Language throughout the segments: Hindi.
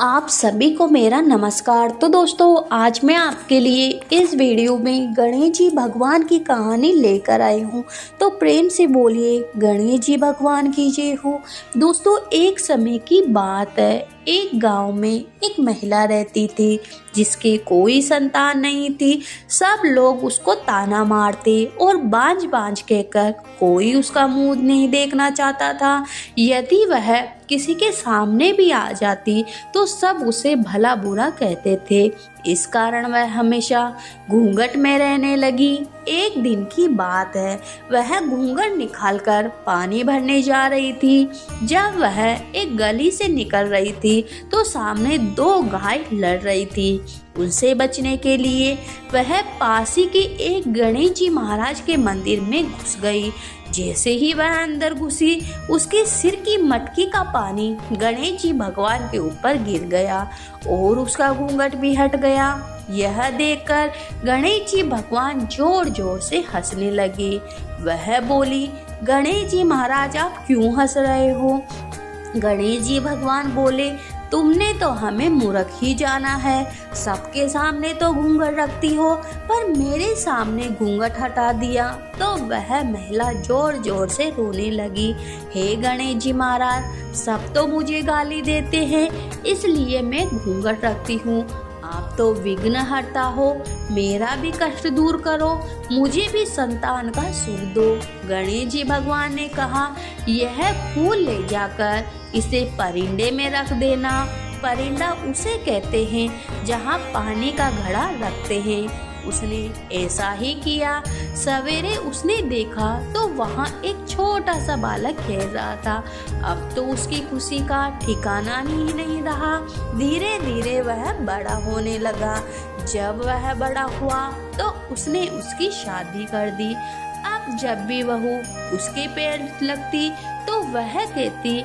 आप सभी को मेरा नमस्कार। तो दोस्तों, आज मैं आपके लिए इस वीडियो में गणेश जी भगवान की कहानी लेकर आई हूँ। तो प्रेम से बोलिए गणेश जी भगवान की जय हो। दोस्तों, एक समय की बात है, एक गांव में एक महिला रहती थी जिसके कोई संतान नहीं थी। सब लोग उसको ताना मारते और बांझ बांझ कहकर कोई उसका मुंह नहीं देखना चाहता था। यदि वह किसी के सामने भी आ जाती तो सब उसे भला बुरा कहते थे। इस कारण वह हमेशा घूंघट में रहने लगी। एक दिन की बात है, वह घूंघट निकालकर पानी भरने जा रही थी। जब वह एक गली से निकल रही थी तो सामने दो गाय लड़ रही थी। उनसे बचने के लिए वह पास ही की एक गणेश जी महाराज के मंदिर में घुस गई। जैसे ही वह अंदर घुसी, उसके सिर की मटकी का पानी गणेश जी भगवान के ऊपर गिर गया और उसका घूंघट भी हट गया। यह देखकर गणेश जी भगवान जोर जोर से हंसने लगे। वह बोली, गणेश जी महाराज, आप क्यों हंस रहे हो? गणेश जी भगवान बोले, तुमने तो हमें मूर्ख ही जाना है। सबके सामने तो घूंघट रखती हो, पर मेरे सामने घूंघट हटा दिया। तो वह महिला जोर जोर से रोने लगी। हे गणेश जी महाराज, सब तो मुझे गाली देते हैं, इसलिए मैं घूंघट रखती हूँ। आप तो विघ्नहर्ता हो, मेरा भी कष्ट दूर करो, मुझे भी संतान का सुख दो। गणेश जी भगवान ने कहा, यह फूल ले जाकर इसे परिंदे में रख देना। परिंदा उसे कहते हैं जहाँ पानी का घड़ा रखते हैं। उसने ऐसा ही किया। सवेरे उसने देखा तो वहाँ एक छोटा सा बालक खेल रहा था। अब तो उसकी खुशी का ठिकाना ही नहीं रहा। धीरे धीरे वह बड़ा होने लगा। जब वह बड़ा हुआ तो उसने उसकी शादी कर दी। अब जब भी बहू उसके पैर लगती तो वह कहती,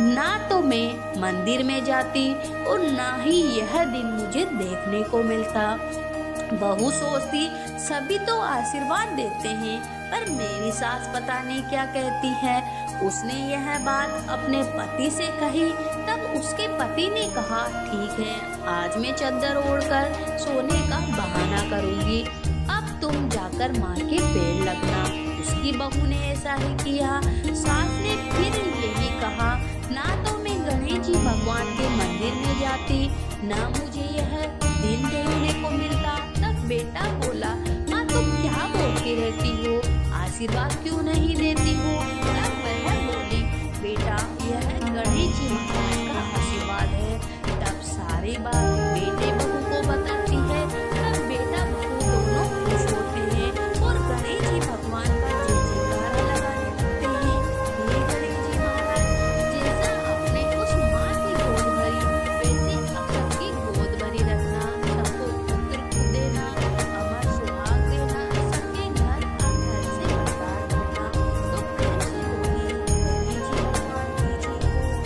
ना तो मैं मंदिर में जाती और ना ही यह दिन मुझे देखने को मिलता। बहू सोचती, सभी तो आशीर्वाद देते हैं, पर मेरी सास पता नहीं क्या कहती है। उसने यह बात अपने पति से कही। तब उसके पति ने कहा, ठीक है, आज मैं चादर ओढ़कर सोने का बहाना करूंगी, अब तुम जाकर माँ के पेड़ लगना। उसकी बहू ने ऐसा ही किया। सास ने फिर यही कहा, ना तो मैं गणेश जी भगवान के मंदिर में जाती, ना मुझे यह दिन देखने को मिलता। तब बेटा बोला, माँ तुम क्या बोलती रहती हो, आशीर्वाद क्यों